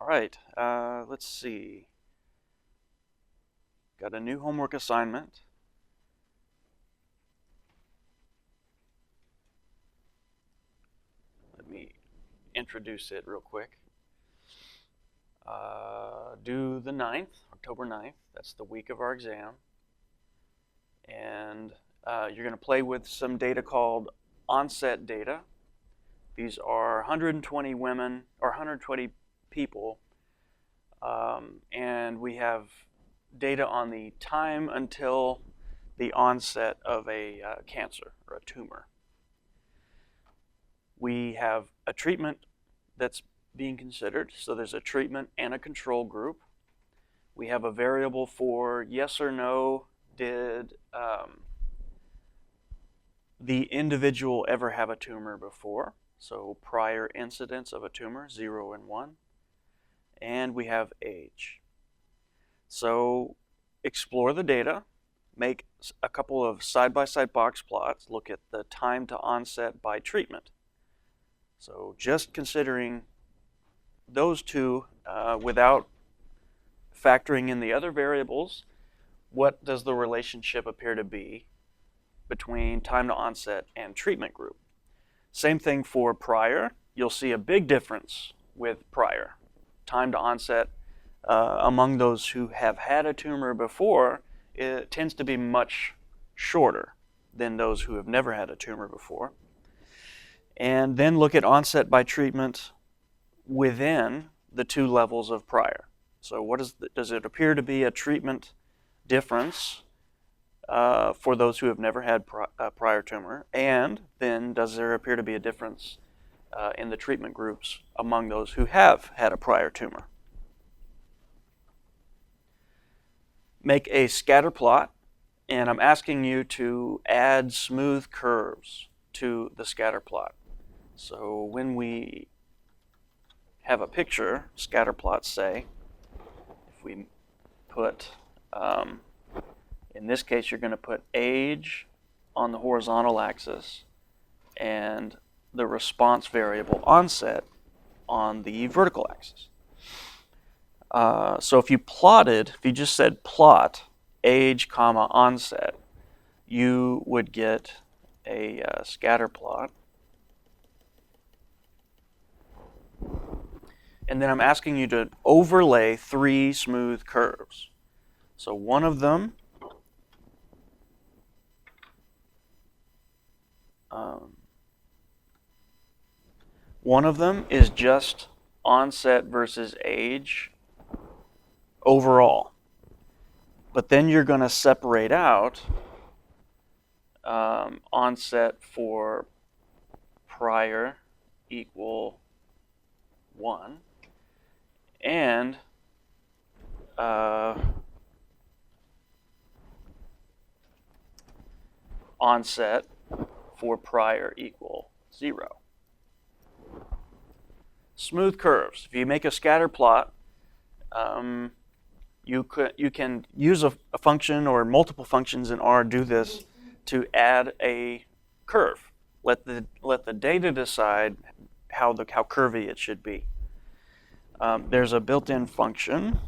All right, let's see. Got a new homework assignment. Let me introduce it real quick. Due the 9th, October 9th. That's the week of our exam. And you're going to play with some data called Onset Data. These are 120 women, or 120 people, and we have data on the time until the onset of a cancer or a tumor. We have a treatment that's being considered, so there's a treatment and a control group. We have a variable for yes or no, did the individual ever have a tumor before? So prior incidence of a tumor, 0 and 1. And we have age. So explore the data, make a couple of side-by-side box plots, look at the time to onset by treatment. So just considering those two without factoring in the other variables, what does the relationship appear to be between time to onset and treatment group? Same thing for prior. You'll see a big difference with prior. Time to onset among those who have had a tumor before, it tends to be much shorter than those who have never had a tumor before. And then look at onset by treatment within the two levels of prior. So what does it appear to be a treatment difference for those who have never had a prior tumor? And then does there appear to be a difference in the treatment groups among those who have had a prior tumor? Make a scatter plot, and I'm asking you to add smooth curves to the scatter plot. So when we have a picture, scatter plots say, if we put, in this case, you're going to put age on the horizontal axis and the response variable onset on the vertical axis. So if you just said plot age, comma, onset, you would get a scatter plot. And then I'm asking you to overlay 3 smooth curves. So one of them is just onset versus age overall. But then you're going to separate out onset for prior equal 1 and onset for prior equal 0. Smooth curves. If you make a scatter plot, you can use a function or multiple functions in R do this to add a curve. Let the data decide how curvy it should be. There's a built-in function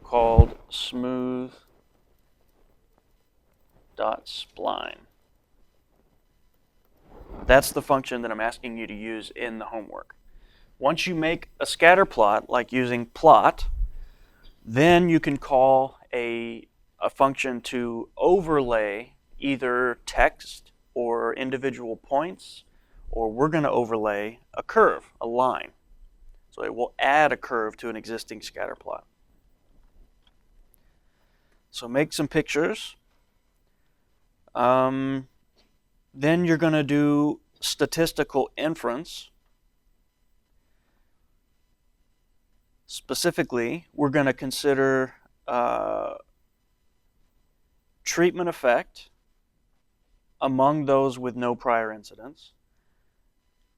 called smooth.spline. That's the function that I'm asking you to use in the homework. Once you make a scatter plot, like using plot, then you can call a function to overlay either text or individual points, or we're going to overlay a curve, a line. So it will add a curve to an existing scatter plot. So make some pictures. Then you're going to do statistical inference. Specifically, we're going to consider treatment effect among those with no prior incidence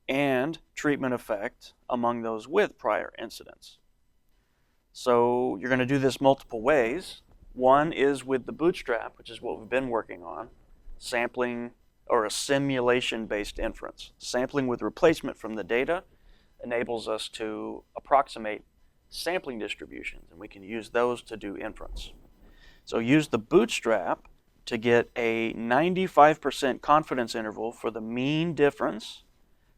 and treatment effect among those with prior incidence. So you're going to do this multiple ways. One is with the Bootstrap, which is what we've been working on, sampling or a simulation-based inference, sampling with replacement from the data enables us to approximate sampling distributions, and we can use those to do inference. So use the Bootstrap to get a 95% confidence interval for the mean difference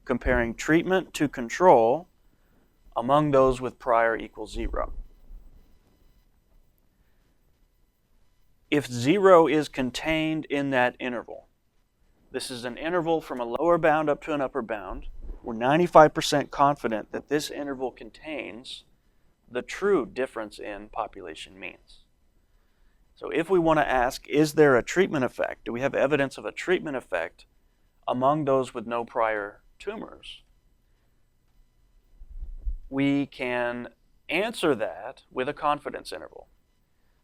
comparing treatment to control among those with prior equals 0. If 0 is contained in that interval, this is an interval from a lower bound up to an upper bound, we're 95% confident that this interval contains the true difference in population means. So if we want to ask, is there a treatment effect? Do we have evidence of a treatment effect among those with no prior tumors? We can answer that with a confidence interval.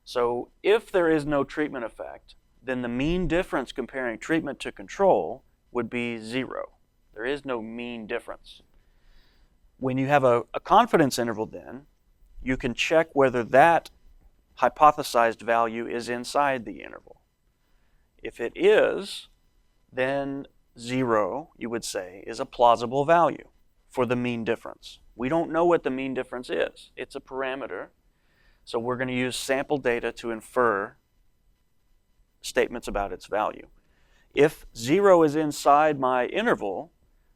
So if there is no treatment effect, then the mean difference comparing treatment to control would be 0. There is no mean difference. When you have a confidence interval, then, you can check whether that hypothesized value is inside the interval. If it is, then 0, you would say, is a plausible value for the mean difference. We don't know what the mean difference is. It's a parameter. So we're going to use sample data to infer statements about its value. If 0 is inside my interval,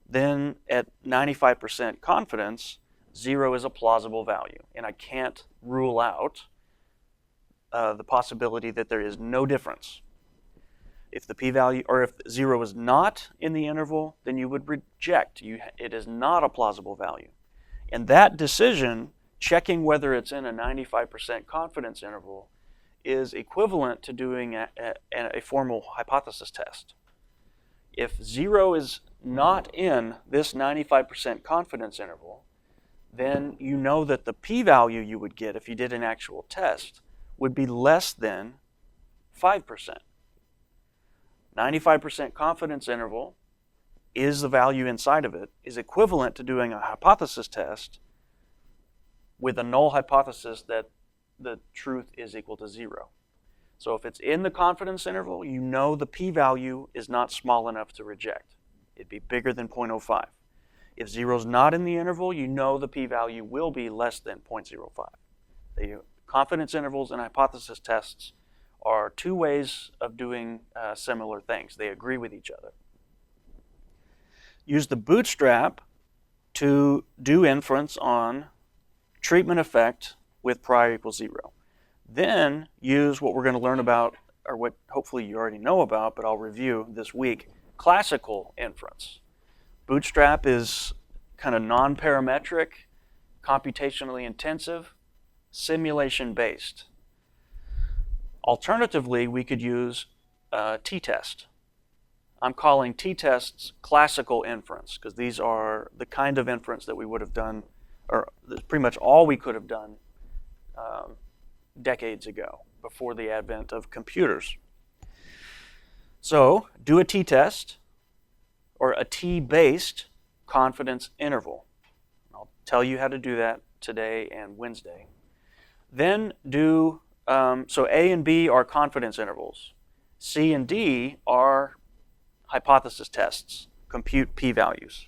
then at 95% confidence, 0 is a plausible value. And I can't rule out the possibility that there is no difference. If the p-value, or if 0 is not in the interval, then you would reject. It is not a plausible value. And that decision, checking whether it's in a 95% confidence interval, is equivalent to doing a formal hypothesis test. If 0 is not in this 95% confidence interval, then you know that the p-value you would get if you did an actual test would be less than 5%. 95% confidence interval is the value inside of it, is equivalent to doing a hypothesis test with a null hypothesis that the truth is equal to 0. So if it's in the confidence interval, you know the p-value is not small enough to reject. It'd be bigger than 0.05. If 0 is not in the interval, you know the p-value will be less than 0.05. The confidence intervals and hypothesis tests are two ways of doing similar things. They agree with each other. Use the Bootstrap to do inference on treatment effect with prior equals 0. Then use what we're going to learn about, or what hopefully you already know about, but I'll review this week, classical inference. Bootstrap is kind of non-parametric, computationally intensive, simulation-based. Alternatively, we could use t-test. I'm calling t-tests classical inference because these are the kind of inference that we would have done, or pretty much all we could have done decades ago, before the advent of computers. So do a t-test, or a t-based confidence interval. I'll tell you how to do that today and Wednesday. Then do, so A and B are confidence intervals. C and D are hypothesis tests, compute p-values.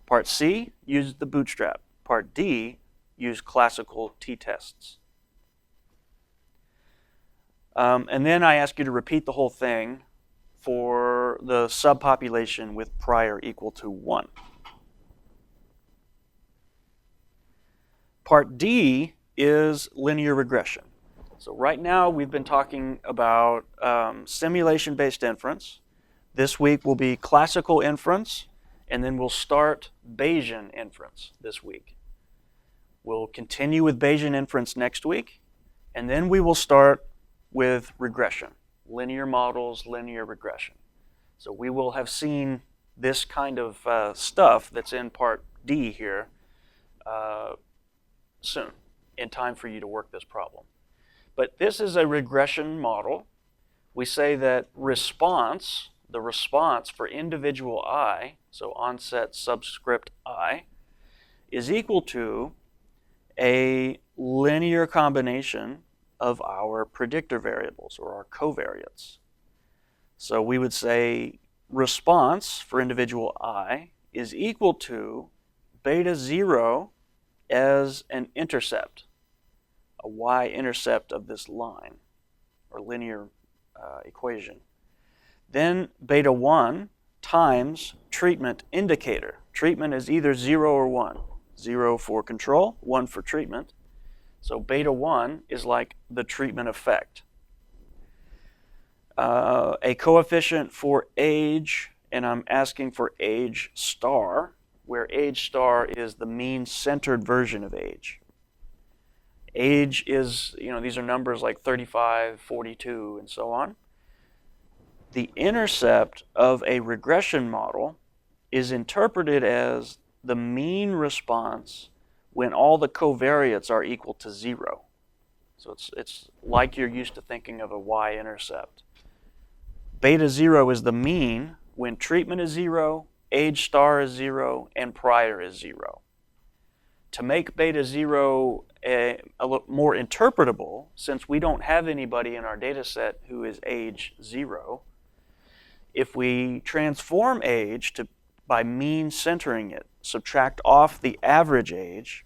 Part C, use the Bootstrap. Part D, use classical t-tests. And then I ask you to repeat the whole thing for the subpopulation with prior equal to 1. Part D is linear regression. So right now we've been talking about simulation-based inference. This week will be classical inference, and then we'll start Bayesian inference this week. We'll continue with Bayesian inference next week, and then we will start with regression, linear models, linear regression. So we will have seen this kind of stuff that's in part D here soon, in time for you to work this problem. But this is a regression model. We say that response, the response for individual I, so onset subscript I, is equal to a linear combination of our predictor variables, or our covariates. So we would say response for individual I is equal to beta 0 as an intercept, a y-intercept of this line, or linear equation. Then beta 1 times treatment indicator. Treatment is either 0 or 1. 0 for control, 1 for treatment. So beta 1 is like the treatment effect. A coefficient for age, and I'm asking for age star, where age star is the mean-centered version of age. Age is, these are numbers like 35, 42, and so on. The intercept of a regression model is interpreted as the mean response when all the covariates are equal to 0. So it's like you're used to thinking of a y-intercept. Beta 0 is the mean when treatment is 0, age star is 0, and prior is 0. To make beta 0 a little more interpretable, since we don't have anybody in our data set who is age 0, if we transform age by mean centering it, subtract off the average age,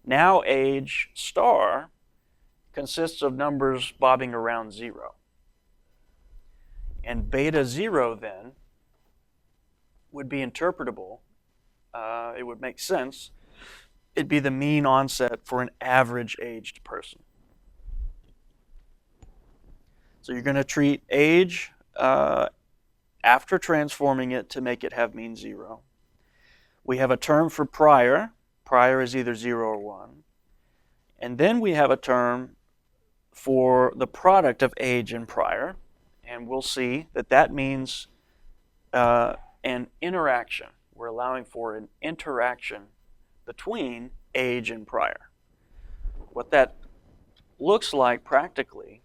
now age star consists of numbers bobbing around 0. And beta 0 then would be interpretable. It would make sense. It'd be the mean onset for an average aged person. So you're going to treat age after transforming it to make it have mean 0. We have a term for prior. Prior is either 0 or 1. And then we have a term for the product of age and prior. And we'll see that that means an interaction. We're allowing for an interaction between age and prior. What that looks like practically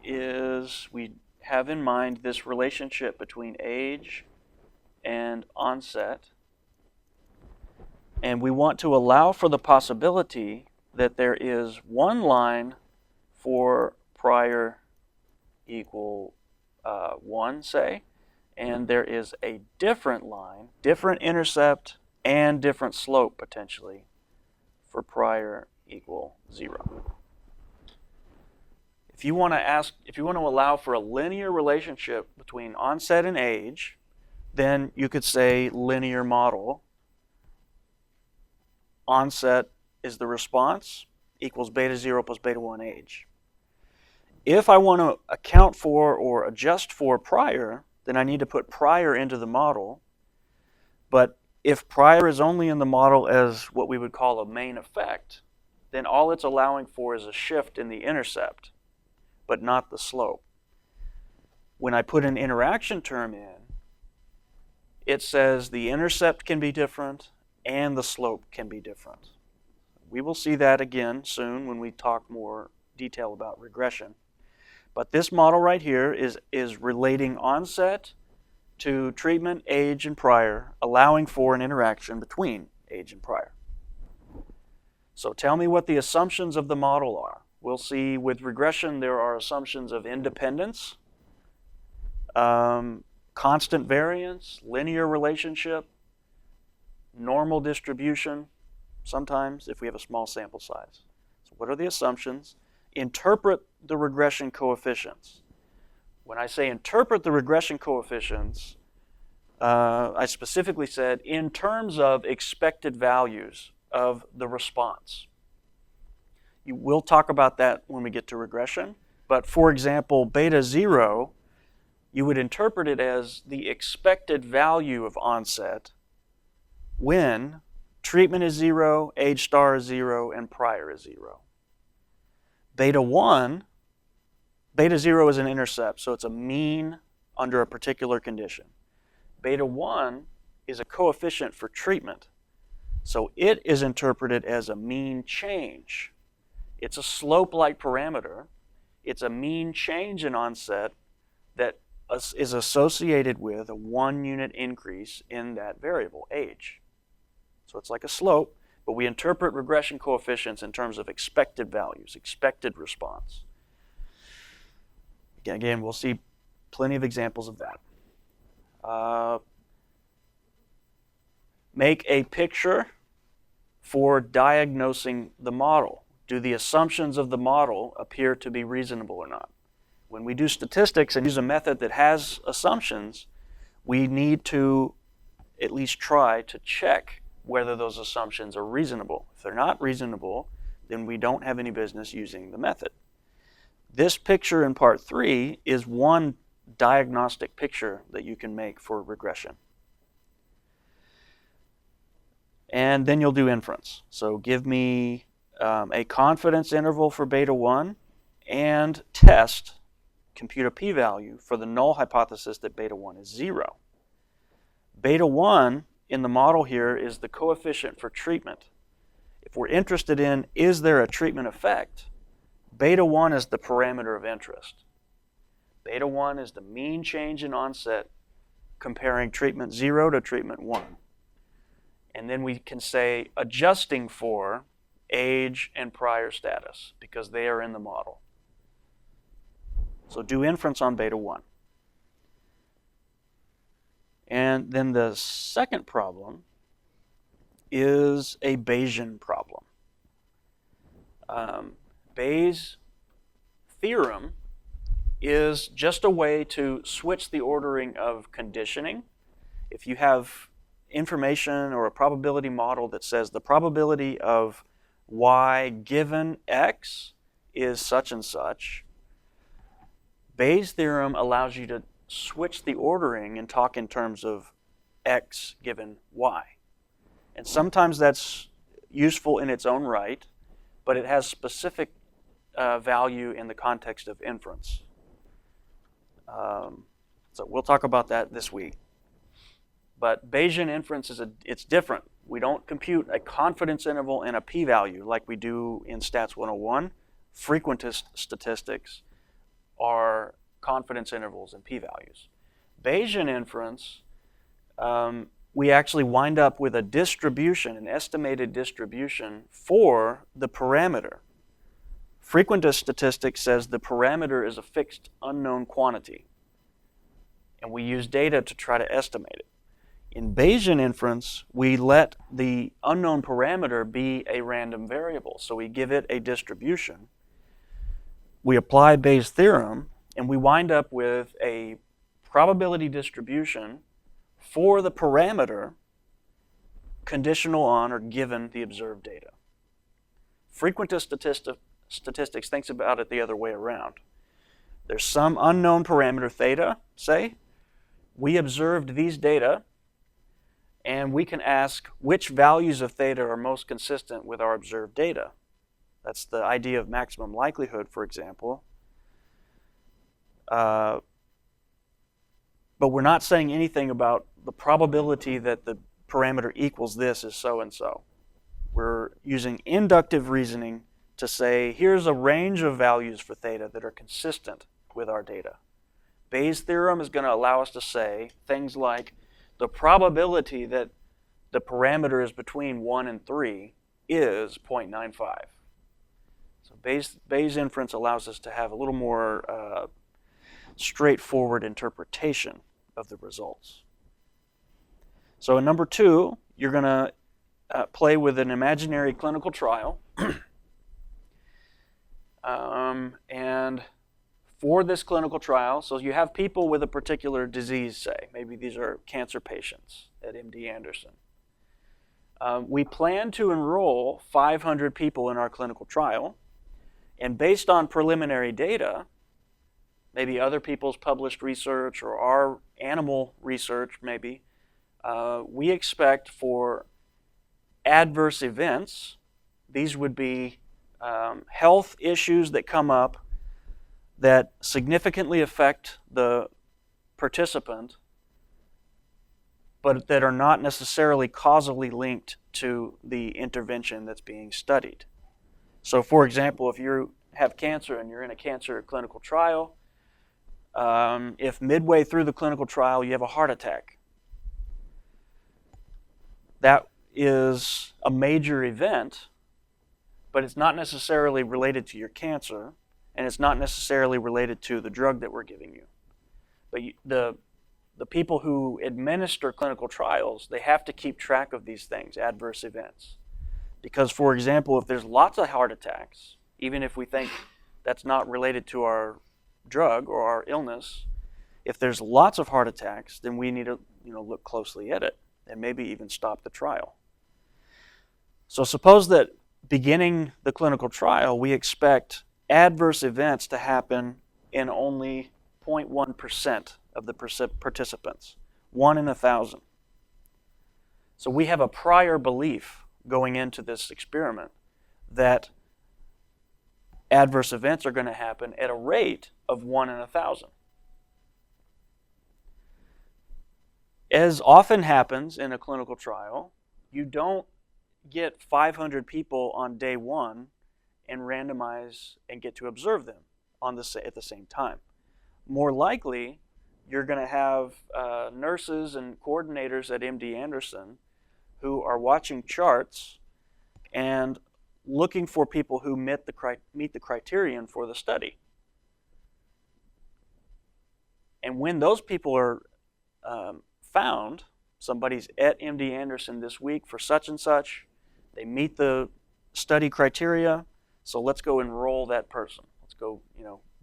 is we have in mind this relationship between age and onset, and we want to allow for the possibility that there is one line for prior equal 1, say, and there is a different line, different intercept, and different slope potentially for prior equal 0. If you want to allow for a linear relationship between onset and age, then you could say linear model. Onset is the response equals beta 0 plus beta 1 age. If I want to account for or adjust for prior, then I need to put prior into the model. But if prior is only in the model as what we would call a main effect, then all it's allowing for is a shift in the intercept, but not the slope. When I put an interaction term in, it says the intercept can be different and the slope can be different. We will see that again soon when we talk more detail about regression. But this model right here is relating onset to treatment, age, and prior, allowing for an interaction between age and prior. So tell me what the assumptions of the model are. We'll see with regression there are assumptions of independence, constant variance, linear relationship, normal distribution, sometimes if we have a small sample size. So what are the assumptions? Interpret the regression coefficients. When I say interpret the regression coefficients, I specifically said in terms of expected values of the response. We'll talk about that when we get to regression. But for example, beta 0, you would interpret it as the expected value of onset when treatment is 0, age star is 0, and prior is 0. Beta 1, beta 0 is an intercept, so it's a mean under a particular condition. Beta 1 is a coefficient for treatment, so it is interpreted as a mean change. It's a slope-like parameter. It's a mean change in onset that is associated with a 1-unit increase in that variable, age. So it's like a slope, but we interpret regression coefficients in terms of expected values, expected response. Again, we'll see plenty of examples of that. make a picture for diagnosing the model. Do the assumptions of the model appear to be reasonable or not? When we do statistics and use a method that has assumptions, we need to at least try to check whether those assumptions are reasonable. If they're not reasonable, then we don't have any business using the method. This picture in part 3 is one diagnostic picture that you can make for regression. And then you'll do inference. So give me a confidence interval for beta 1 and compute a p-value for the null hypothesis that beta 1 is 0. Beta 1 in the model here is the coefficient for treatment. If we're interested in, is there a treatment effect, beta 1 is the parameter of interest. Beta 1 is the mean change in onset comparing treatment 0 to treatment 1. And then we can say adjusting for age and prior status because they are in the model. So do inference on beta 1. And then the second problem is a Bayesian problem. Bayes' theorem is just a way to switch the ordering of conditioning. If you have information or a probability model that says the probability of y given x is such and such, Bayes' theorem allows you to switch the ordering and talk in terms of x given y. And sometimes that's useful in its own right, but it has specific value in the context of inference. So we'll talk about that this week. But Bayesian inference it's different. We don't compute a confidence interval and a p-value like we do in Stats 101. Frequentist statistics are confidence intervals and p-values. Bayesian inference, we actually wind up with a distribution, an estimated distribution for the parameter. Frequentist statistics says the parameter is a fixed unknown quantity, and we use data to try to estimate it. In Bayesian inference, we let the unknown parameter be a random variable, so we give it a distribution. We apply Bayes' theorem, and we wind up with a probability distribution for the parameter conditional on or given the observed data. Frequentist statistics thinks about it the other way around. There's some unknown parameter theta, say. We observed these data, and we can ask which values of theta are most consistent with our observed data. That's the idea of maximum likelihood, for example. But we're not saying anything about the probability that the parameter equals this is so and so. We're using inductive reasoning to say, here's a range of values for theta that are consistent with our data. Bayes' theorem is going to allow us to say things like the probability that the parameter is between 1 and 3 is 0.95. So Bayes' inference allows us to have a little more straightforward interpretation of the results. So in number 2, you're going to play with an imaginary clinical trial. And for this clinical trial, so you have people with a particular disease, say. Maybe these are cancer patients at MD Anderson. We plan to enroll 500 people in our clinical trial. And based on preliminary data, maybe other people's published research or our animal research maybe, we expect for adverse events, these would be health issues that come up that significantly affect the participant, but that are not necessarily causally linked to the intervention that's being studied. So for example, if you have cancer and you're in a cancer clinical trial, if midway through the clinical trial you have a heart attack, that is a major event, but it's not necessarily related to your cancer, and it's not necessarily related to the drug that we're giving you. But the the people who administer clinical trials, they have to keep track of these things, adverse events. Because, for example, if there's lots of heart attacks, even if we think that's not related to our drug or our illness, if there's lots of heart attacks, then we need to look closely at it and maybe even stop the trial. So suppose that beginning the clinical trial, we expect adverse events to happen in only 0.1% of the participants, 1 in 1,000. So we have a prior belief going into this experiment that adverse events are going to happen at a rate of 1 in 1,000. As often happens in a clinical trial, you don't get 500 people on day 1 and randomize and get to observe them at the same time. More likely, you're going to have nurses and coordinators at MD Anderson who are watching charts and looking for people who meet the criterion for the study. And when those people are found, somebody's at MD Anderson this week for such and such, they meet the study criteria, so let's go enroll that person. Let's go,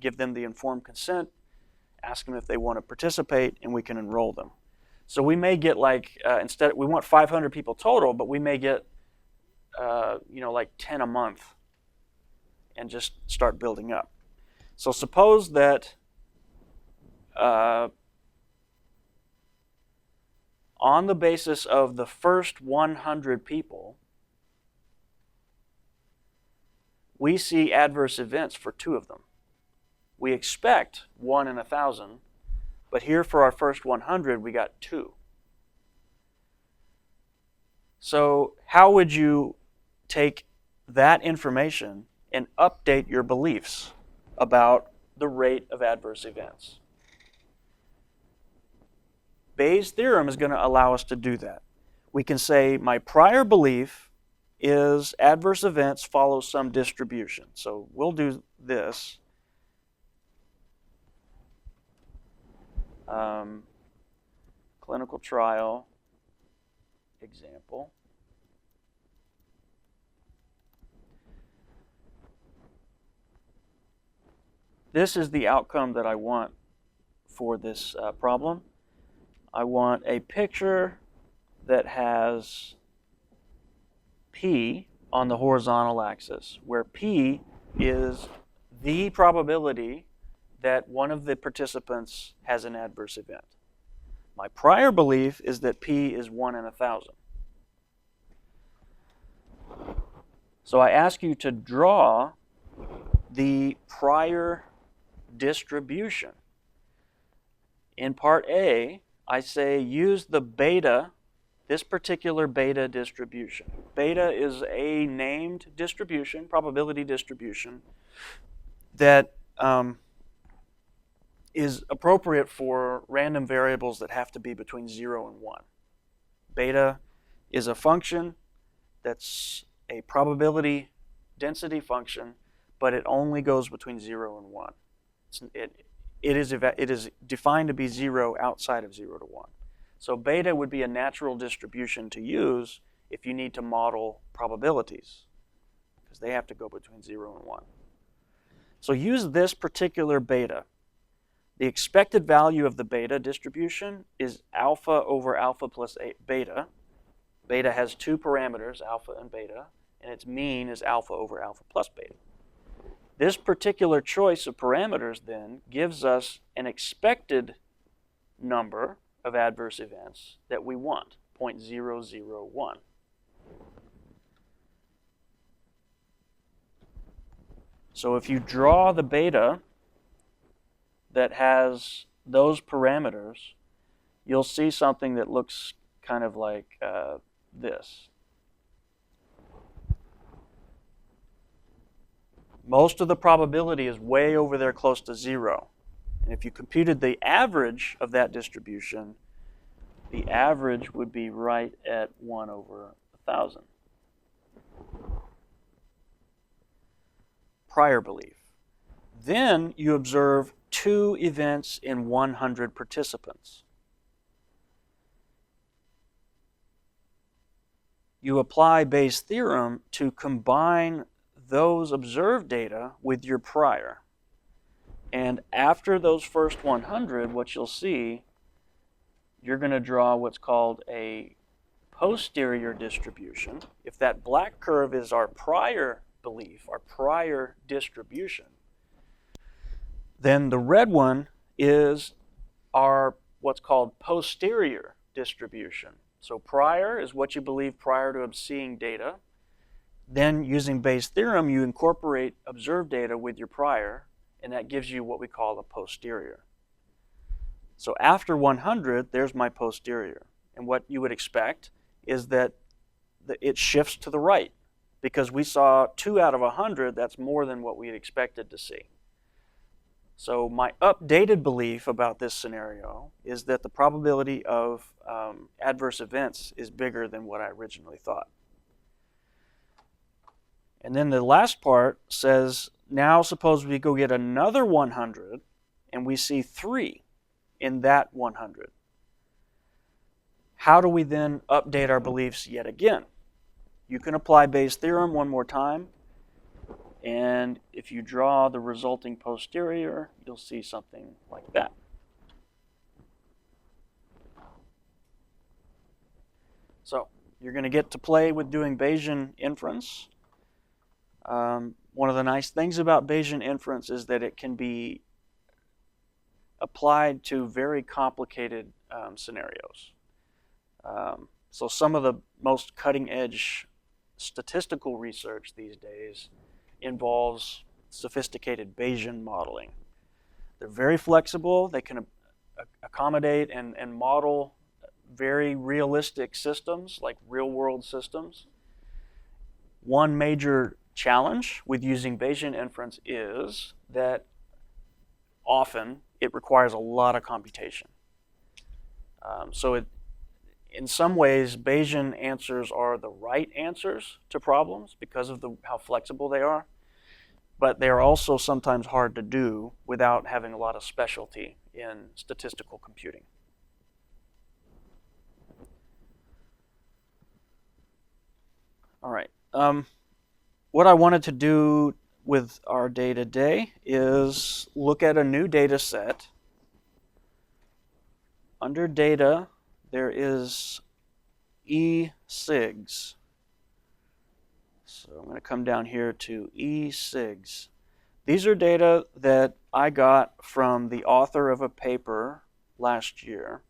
give them the informed consent, ask them if they want to participate, and we can enroll them. So we may get instead, we want 500 people total, but we may get, 10 a month and just start building up. So suppose that on the basis of the first 100 people, we see adverse events for 2 of them. We expect 1 in 1,000, but here for our first 100, we got 2. So how would you take that information and update your beliefs about the rate of adverse events? Bayes' theorem is going to allow us to do that. We can say my prior belief is adverse events follow some distribution. So we'll do this. Clinical trial example. This is the outcome that I want for this problem. I want a picture that has P on the horizontal axis, where P is the probability that one of the participants has an adverse event. My prior belief is that P is 1 in 1,000. So I ask you to draw the prior distribution. In part A, I say use the beta, this particular beta distribution. Beta is a named distribution, probability distribution, that is appropriate for random variables that have to be between 0 and 1. Beta is a function that's a probability density function, but it only goes between 0 and 1. It is defined to be 0 outside of 0 to 1. So beta would be a natural distribution to use if you need to model probabilities, because they have to go between 0 and 1. So use this particular beta. The expected value of the beta distribution is alpha over alpha plus beta. Beta has 2 parameters, alpha and beta, and its mean is alpha over alpha plus beta. This particular choice of parameters then gives us an expected number of adverse events that we want, 0.001. So if you draw the beta that has those parameters, you'll see something that looks kind of like this. Most of the probability is way over there close to 0. And if you computed the average of that distribution, the average would be right at 1 over 1,000. Prior belief. Then you observe 2 events in 100 participants. you apply Bayes' theorem to combine those observed data with your prior. And after those first 100, what you'll see, you're going to draw what's called a posterior distribution. If that black curve is our prior belief, our prior distribution, then the red one is our what's called posterior distribution. So prior is what you believe prior to seeing data. Then using Bayes' theorem, you incorporate observed data with your prior, and that gives you what we call a posterior. So after 100, there's my posterior. And what you would expect is that it shifts to the right, because we saw 2 out of 100, that's more than what we had expected to see. So my updated belief about this scenario is that the probability of adverse events is bigger than what I originally thought. And then the last part says, now suppose we go get another 100 and we see 3 in that 100. How do we then update our beliefs yet again? You can apply Bayes' theorem one more time, and if you draw the resulting posterior, you'll see something like that. So you're going to get to play with doing Bayesian inference. One of the nice things about Bayesian inference is that it can be applied to very complicated scenarios. So some of the most cutting-edge statistical research these days involves sophisticated Bayesian modeling. They're very flexible. They can accommodate and model very realistic systems, like real-world systems. One major challenge with using Bayesian inference is that often it requires a lot of computation. In some ways, Bayesian answers are the right answers to problems because of how flexible they are, but they are also sometimes hard to do without having a lot of specialty in statistical computing. All right. What I wanted to do with our day today is look at a new data set. Under data, there is e-sigs. So I'm going to come down here to e-sigs. These are data that I got from the author of a paper last year.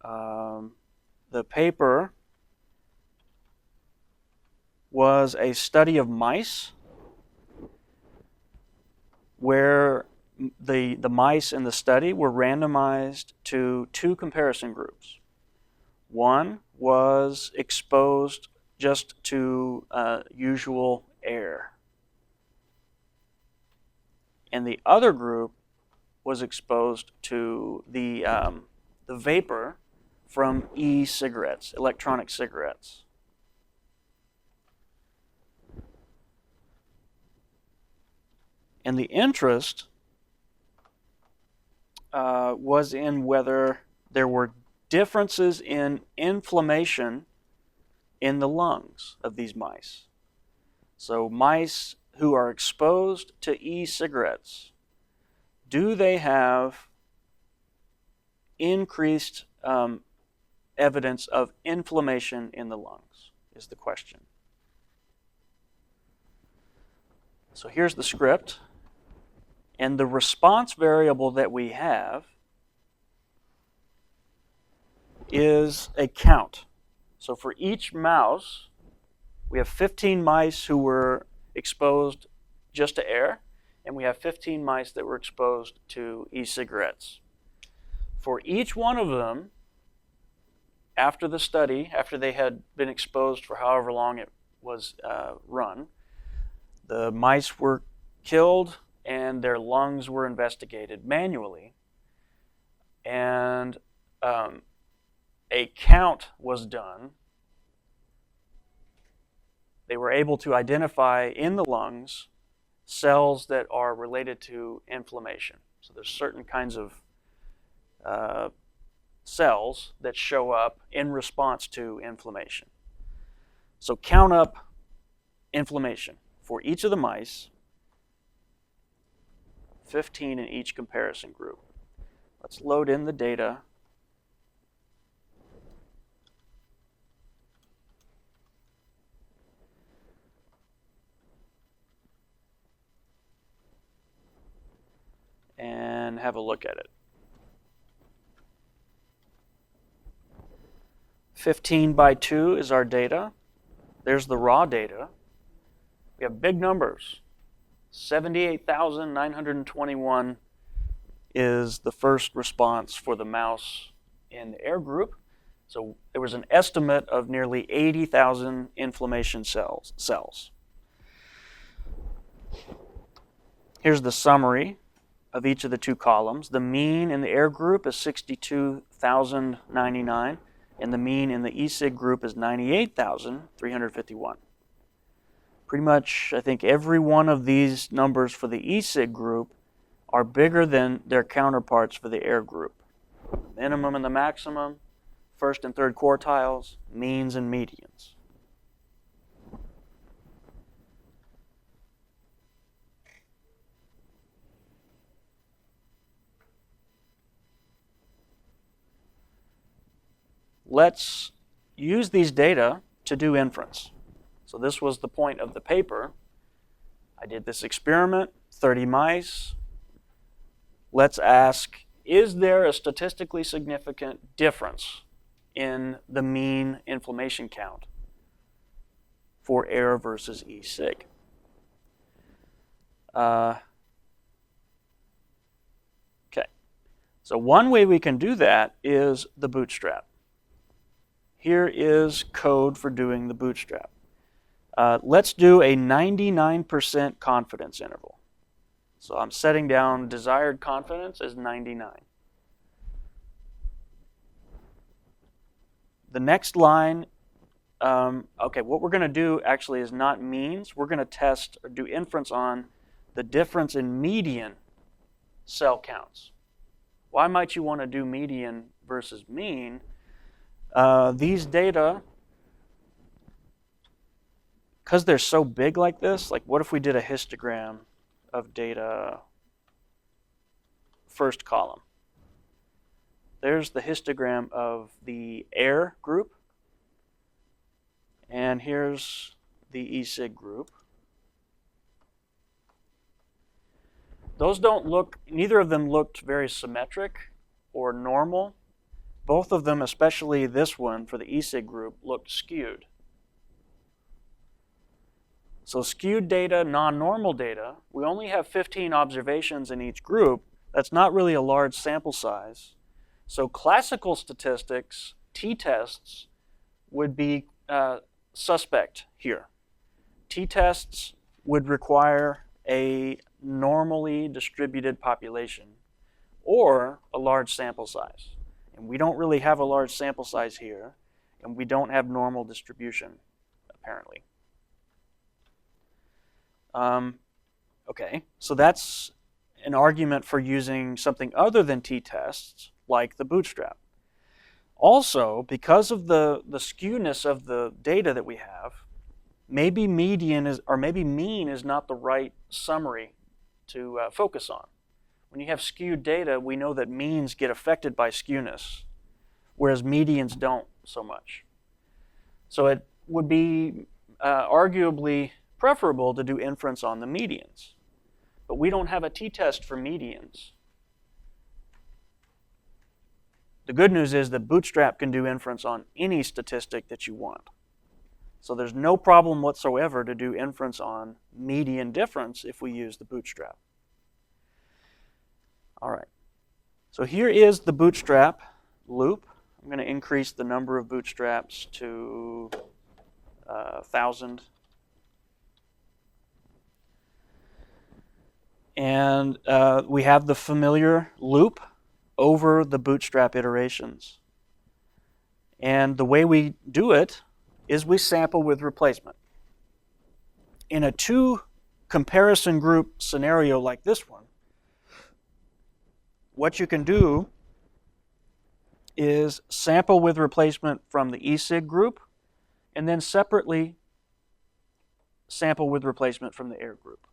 The paper was a study of mice where the mice in the study were randomized to 2 comparison groups. One was exposed just to usual air, and the other group was exposed to the vapor from e-cigarettes, electronic cigarettes. And the interest was in whether there were differences in inflammation in the lungs of these mice. So mice who are exposed to e-cigarettes, do they have increased evidence of inflammation in the lungs, is the question. So here's the script. And the response variable that we have is a count. So for each mouse, we have 15 mice who were exposed just to air, and we have 15 mice that were exposed to e-cigarettes. For each one of them, after the study, after they had been exposed for however long it was run, the mice were killed and their lungs were investigated manually, and a count was done. They were able to identify in the lungs cells that are related to inflammation. So there's certain kinds of cells that show up in response to inflammation. So count up inflammation for each of the mice, 15 in each comparison group. Let's load in the data. And have a look at it. 15 by 2 is our data. There's the raw data. We have big numbers. 78,921 is the first response for the mouse in the air group. So there was an estimate of nearly 80,000 inflammation cells. Here's the summary of each of the two columns. The mean in the air group is 62,099, and the mean in the ESIG group is 98,351. Pretty much, I think every one of these numbers for the ESIG group are bigger than their counterparts for the air group. The minimum and the maximum, first and third quartiles, means and medians. Let's use these data to do inference. So this was the point of the paper. I did this experiment, 30 mice. Let's ask, is there a statistically significant difference in the mean inflammation count for air versus ESIG? Okay. So one way we can do that is the Bootstrap. Here is code for doing the Bootstrap. Let's do a 99% confidence interval. So I'm setting down desired confidence as 99. The next line, okay, what we're going to do actually is not means. We're going to test or do inference on the difference in median cell counts. Why might you want to do median versus mean? These data, because they're so big like this, like what if we did a histogram of data first column? There's the histogram of the air group, and here's the ESIG group. Those don't look, neither of them looked very symmetric or normal. Both of them, especially this one for the ESIG group, looked skewed. So skewed data, non-normal data, we only have 15 observations in each group. That's not really a large sample size. So classical statistics, t-tests, would be suspect here. T-tests would require a normally distributed population or a large sample size. And we don't really have a large sample size here, and we don't have normal distribution, apparently. Okay, so that's an argument for using something other than t-tests, like the Bootstrap. Also, because of the skewness of the data that we have, maybe median is, or maybe mean is not the right summary to focus on. When you have skewed data, we know that means get affected by skewness, whereas medians don't so much. So it would be arguably preferable to do inference on the medians. But we don't have a t-test for medians. The good news is that Bootstrap can do inference on any statistic that you want. So there's no problem whatsoever to do inference on median difference if we use the Bootstrap. All right. So here is the Bootstrap loop. I'm going to increase the number of bootstraps to 1,000. And we have the familiar loop over the Bootstrap iterations. And the way we do it is we sample with replacement. In a two comparison group scenario like this one, what you can do is sample with replacement from the ESIG group and then separately sample with replacement from the air group.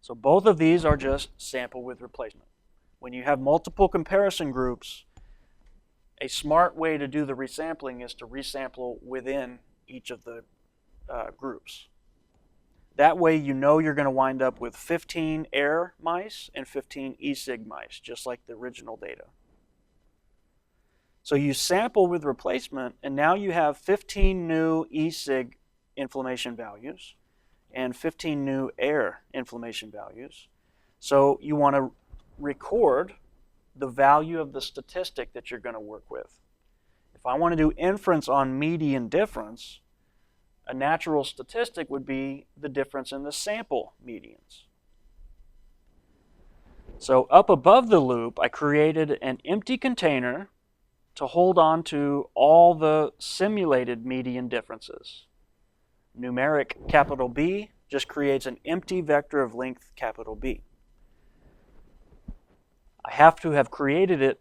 So both of these are just sample with replacement. When you have multiple comparison groups, a smart way to do the resampling is to resample within each of the groups. That way you know you're going to wind up with 15 air mice and 15 e-sig mice, just like the original data. So you sample with replacement, and now you have 15 new e-sig inflammation values and 15 new air inflammation values. So you want to record the value of the statistic that you're going to work with. If I want to do inference on median difference, a natural statistic would be the difference in the sample medians. So up above the loop, I created an empty container to hold on to all the simulated median differences. Numeric capital B just creates an empty vector of length capital B. I have to have created it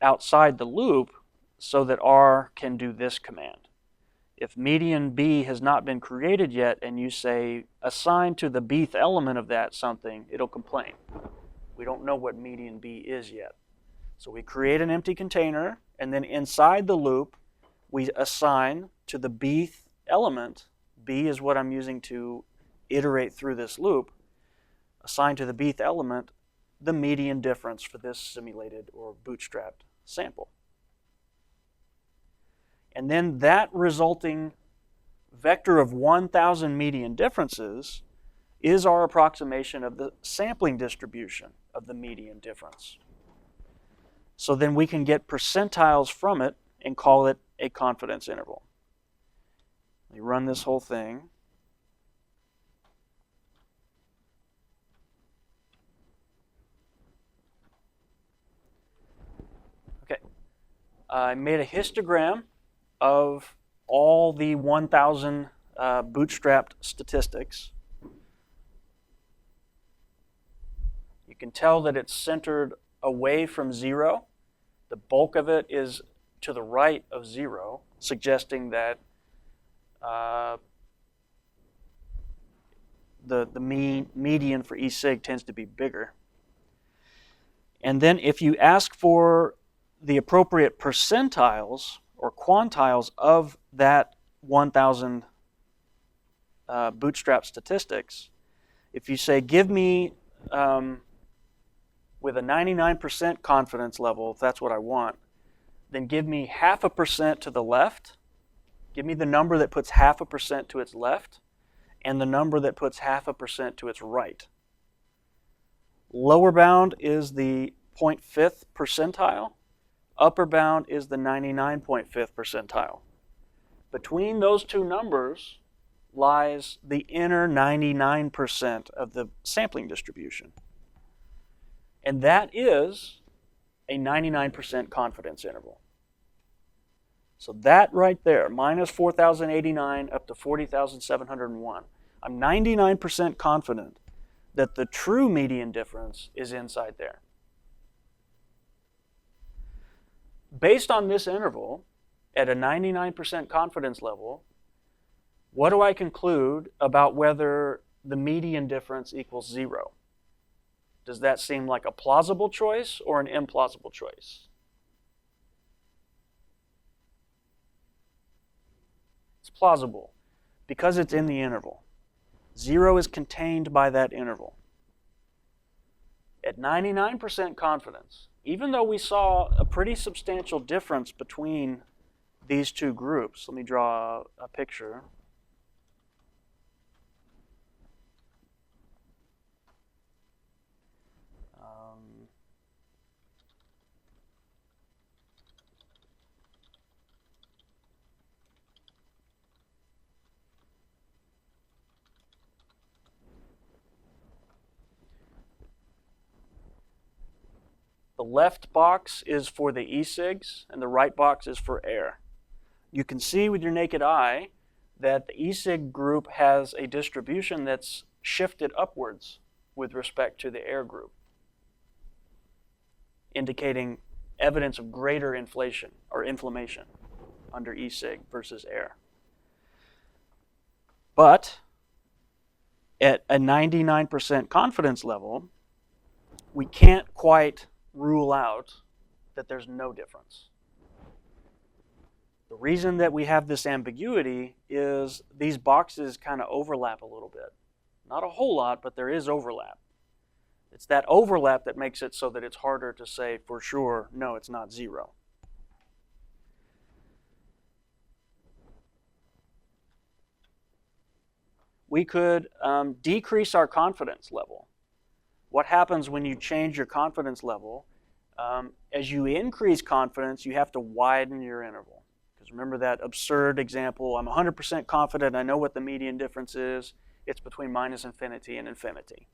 outside the loop so that R can do this command. If median B has not been created yet and you say assign to the bth element of that something, it'll complain. We don't know what median B is yet. So we create an empty container, and then inside the loop we assign to the bth element, B is what I'm using to iterate through this loop, assign to the bth element the median difference for this simulated or bootstrapped sample. And then that resulting vector of 1,000 median differences is our approximation of the sampling distribution of the median difference. So then we can get percentiles from it and call it a confidence interval. Let me run this whole thing. Okay, I made a histogram of all the 1,000 bootstrapped statistics. You can tell that it's centered away from 0. The bulk of it is to the right of 0, suggesting that the median for e-sig tends to be bigger. And then if you ask for the appropriate percentiles or quantiles of that 1,000 bootstrap statistics, if you say, give me, with a 99% confidence level, if that's what I want, then give me 0.5% to the left, give me the number that puts 0.5% to its left, and the number that puts 0.5% to its right. Lower bound is the 0.5th percentile. Upper bound is the 99.5th percentile. Between those two numbers lies the inner 99% of the sampling distribution. And that is a 99% confidence interval. So that right there, minus 4,089 up to 40,701, I'm 99% confident that the true median difference is inside there. Based on this interval, at a 99% confidence level, what do I conclude about whether the median difference equals 0? Does that seem like a plausible choice or an implausible choice? It's plausible because it's in the interval. 0 is contained by that interval. At 99% confidence, even though we saw a pretty substantial difference between these two groups, let me draw a picture. The left box is for the e-sigs, and the right box is for air. You can see with your naked eye that the e-sig group has a distribution that's shifted upwards with respect to the air group, indicating evidence of greater inflation or inflammation under e-sig versus air. But at a 99% confidence level, we can't quite rule out that there's no difference. The reason that we have this ambiguity is these boxes kind of overlap a little bit. Not a whole lot, but there is overlap. It's that overlap that makes it so that it's harder to say for sure, no, it's not 0. We could decrease our confidence level. What happens when you change your confidence level? As you increase confidence, you have to widen your interval. Because remember that absurd example, I'm 100% confident I know what the median difference is. It's between minus infinity and infinity.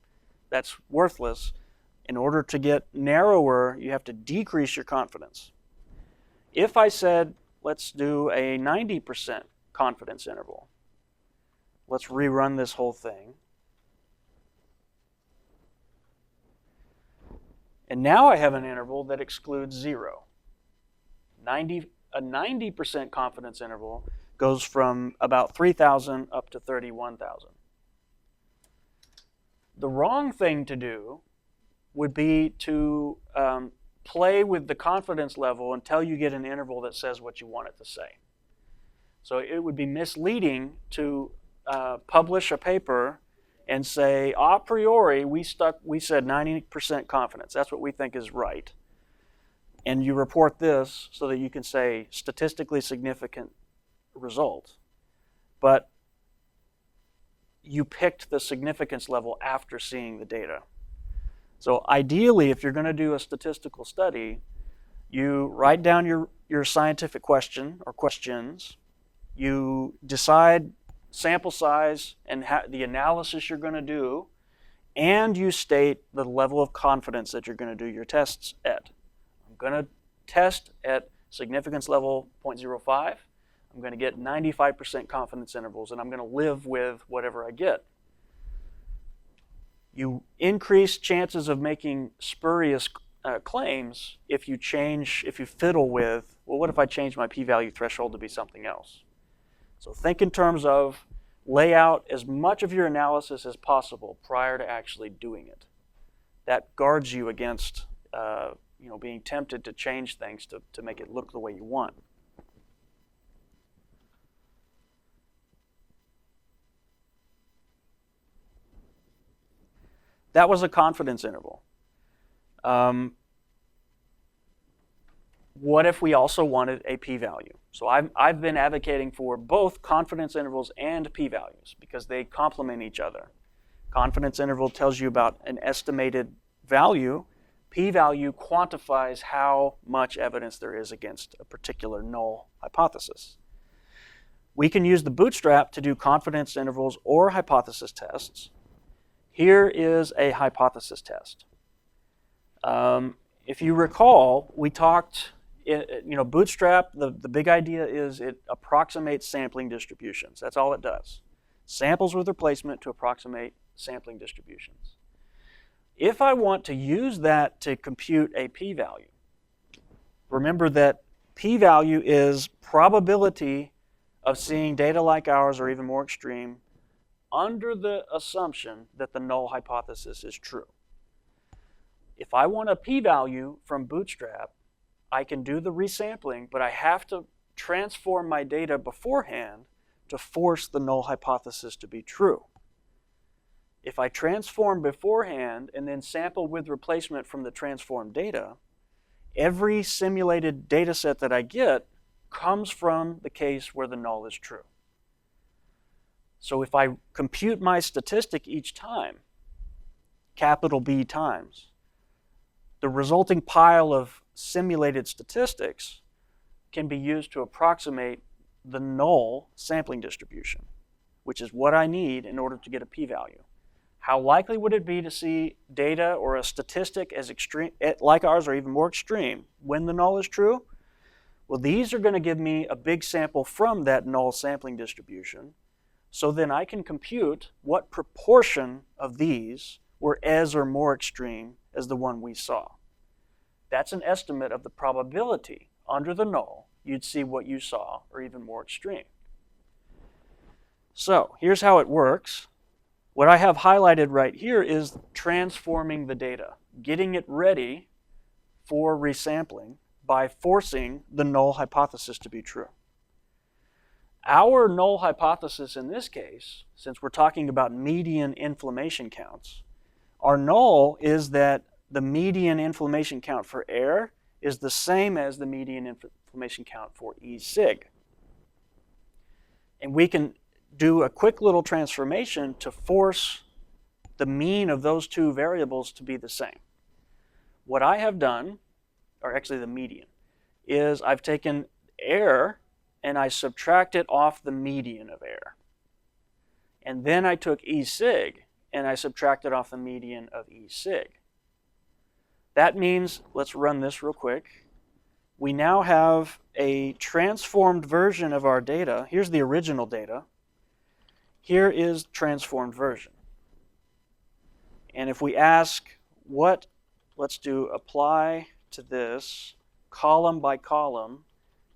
That's worthless. In order to get narrower, you have to decrease your confidence. If I said, let's do a 90% confidence interval, let's rerun this whole thing. And now I have an interval that excludes 0. A 90% confidence interval goes from about 3,000 up to 31,000. The wrong thing to do would be to play with the confidence level until you get an interval that says what you want it to say. So it would be misleading to publish a paper and say, a priori, we said 90% confidence. That's what we think is right. And you report this so that you can say statistically significant result. But you picked the significance level after seeing the data. So ideally, if you're going to do a statistical study, you write down your scientific question or questions. You decide sample size and the analysis you're going to do, and you state the level of confidence that you're going to do your tests at. I'm going to test at significance level 0.05. I'm going to get 95% confidence intervals, and I'm going to live with whatever I get. You increase chances of making spurious claims if you fiddle with, well, what if I change my p-value threshold to be something else? So think in terms of lay out as much of your analysis as possible prior to actually doing it. That guards you against being tempted to change things to make it look the way you want. That was a confidence interval. What if we also wanted a p-value? So I've been advocating for both confidence intervals and p-values because they complement each other. Confidence interval tells you about an estimated value. P-value quantifies how much evidence there is against a particular null hypothesis. We can use the Bootstrap to do confidence intervals or hypothesis tests. Here is a hypothesis test. If you recall, we talked, Bootstrap, the big idea is it approximates sampling distributions. That's all it does. Samples with replacement to approximate sampling distributions. If I want to use that to compute a p-value, remember that p-value is probability of seeing data like ours or even more extreme under the assumption that the null hypothesis is true. If I want a p-value from Bootstrap, I can do the resampling, but I have to transform my data beforehand to force the null hypothesis to be true. If I transform beforehand and then sample with replacement from the transformed data, every simulated data set that I get comes from the case where the null is true. So if I compute my statistic each time, capital B times, the resulting pile of simulated statistics can be used to approximate the null sampling distribution, which is what I need in order to get a p-value. How likely would it be to see data or a statistic as extreme, like ours or even more extreme, when the null is true? Well, these are going to give me a big sample from that null sampling distribution, so then I can compute what proportion of these were as or more extreme as the one we saw. That's an estimate of the probability under the null you'd see what you saw or even more extreme. So here's how it works. What I have highlighted right here is transforming the data, getting it ready for resampling by forcing the null hypothesis to be true. Our null hypothesis in this case, since we're talking about median inflammation counts, our null is that the median inflammation count for air is the same as the median inflammation count for E-sig. And we can do a quick little transformation to force the mean of those two variables to be the same. What I have done, or actually the median, is I've taken air and I subtract it off the median of air. And then I took E-sig and I subtracted off the median of E-sig. That means, let's run this real quick. We now have a transformed version of our data. Here's the original data. Here is transformed version. And if we ask what, let's do apply to this, column by column,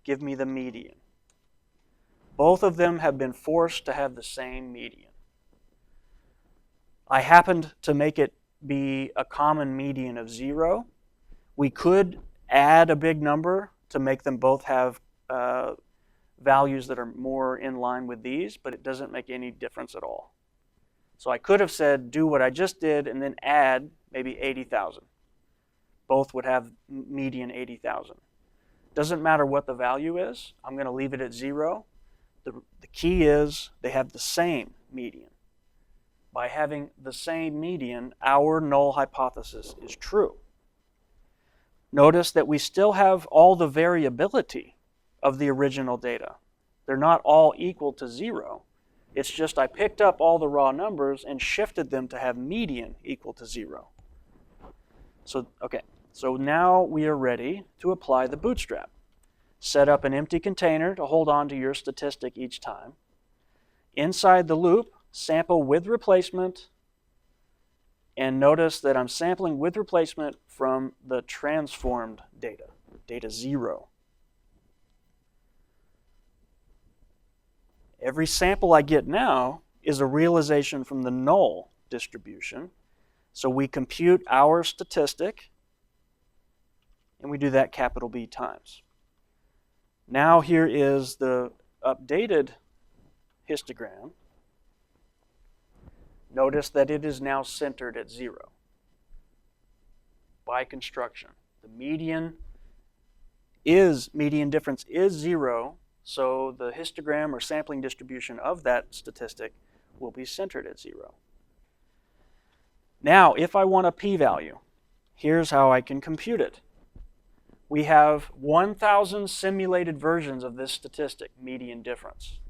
give me the median. Both of them have been forced to have the same median. I happened to make it be a common median of 0. We could add a big number to make them both have values that are more in line with these, but it doesn't make any difference at all. So I could have said, do what I just did and then add maybe 80,000. Both would have median 80,000. Doesn't matter what the value is. I'm going to leave it at 0. The key is they have the same median. By having the same median, our null hypothesis is true. Notice that we still have all the variability of the original data. They're not all equal to 0. It's just I picked up all the raw numbers and shifted them to have median equal to 0. So now we are ready to apply the bootstrap. Set up an empty container to hold on to your statistic each time. Inside the loop, sample with replacement, and notice that I'm sampling with replacement from the transformed data, data 0. Every sample I get now is a realization from the null distribution. So we compute our statistic, and we do that capital B times. Now here is the updated histogram. Notice that it is now centered at 0 by construction. The median difference is 0, so the histogram or sampling distribution of that statistic will be centered at 0. Now, if I want a p-value, here's how I can compute it. We have 1,000 simulated versions of this statistic, median difference.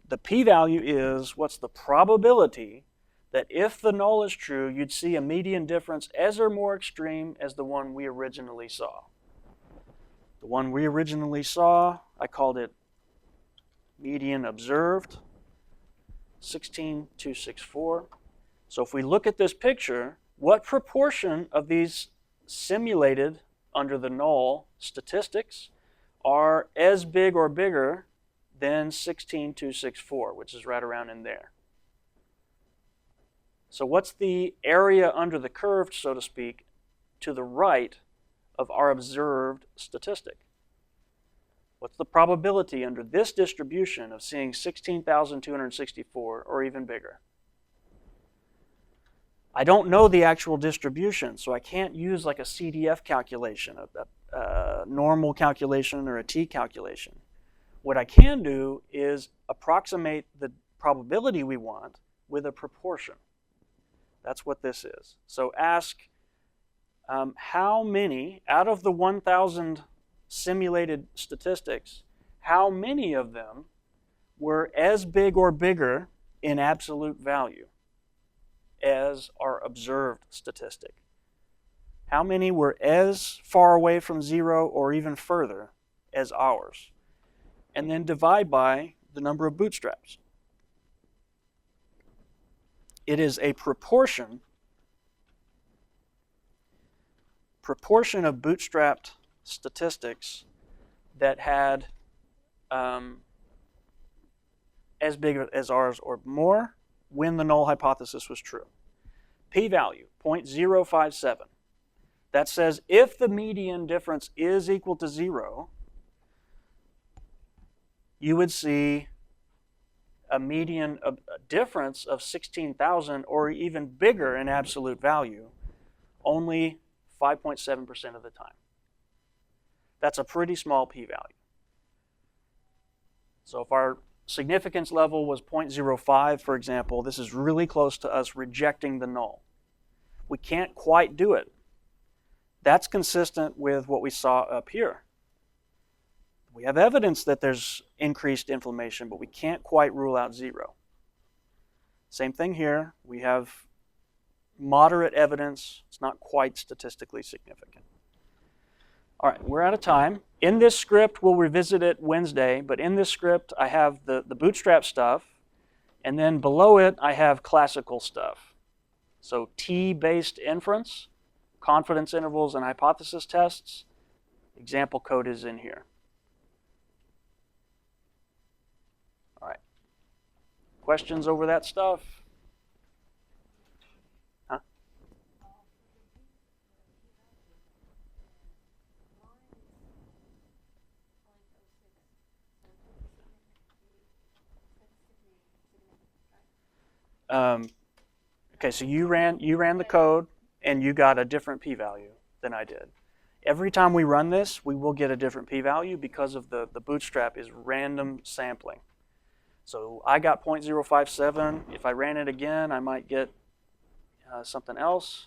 The p-value is what's the probability that if the null is true, you'd see a median difference as or more extreme as the one we originally saw. The one we originally saw, I called it median observed, 16,264. So if we look at this picture, what proportion of these simulated under the null statistics are as big or bigger than 16,264, which is right around in there? So what's the area under the curve, so to speak, to the right of our observed statistic? What's the probability under this distribution of seeing 16,264 or even bigger? I don't know the actual distribution, so I can't use like a CDF calculation, a normal calculation or a t calculation. What I can do is approximate the probability we want with a proportion. That's what this is. So ask how many, out of the 1,000 simulated statistics, how many of them were as big or bigger in absolute value as our observed statistic? How many were as far away from 0 or even further as ours? And then divide by the number of bootstraps. It is a proportion of bootstrapped statistics that had as big as ours or more when the null hypothesis was true. P-value, 0.057. That says if the median difference is equal to 0, you would see a median a difference of 16,000 or even bigger in absolute value, only 5.7% of the time. That's a pretty small p-value. So if our significance level was 0.05, for example, this is really close to us rejecting the null. We can't quite do it. That's consistent with what we saw up here. We have evidence that there's increased inflammation, but we can't quite rule out 0. Same thing here. We have moderate evidence. It's not quite statistically significant. All right, we're out of time. In this script, we'll revisit it Wednesday, but in this script, I have the Bootstrap stuff, and then below it, I have classical stuff. So T-based inference, confidence intervals, and hypothesis tests. Example code is in here. All right. Questions over that stuff? Huh? Okay, so you ran the code and you got a different p-value than I did. Every time we run this, we will get a different p-value because of the Bootstrap is random sampling. So I got 0.057. If I ran it again, I might get something else.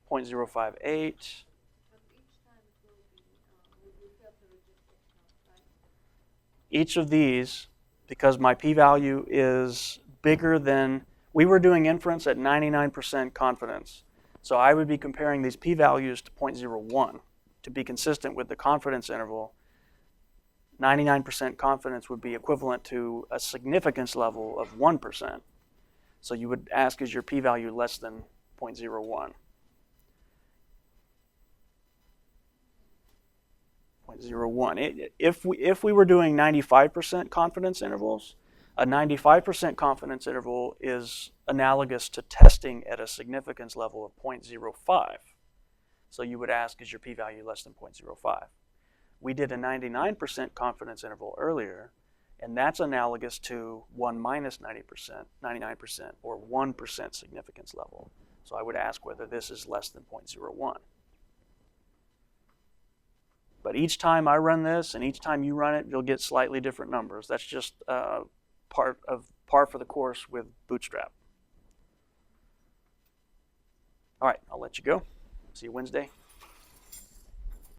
.058. Each of these, because my p-value is bigger than, we were doing inference at 99% confidence. So I would be comparing these p-values to 0.01 to be consistent with the confidence interval. 99% confidence would be equivalent to a significance level of 1%. So you would ask, is your p-value less than 0.01? 0.01. If we were doing 95% confidence intervals, a 95% confidence interval is analogous to testing at a significance level of 0.05. So you would ask, is your p-value less than 0.05? We did a 99% confidence interval earlier, and that's analogous to 1 minus 90%, 99%, or 1% significance level. So I would ask whether this is less than 0.01. But each time I run this and each time you run it, you'll get slightly different numbers. That's just par for the course with Bootstrap. All right, I'll let you go. See you Wednesday.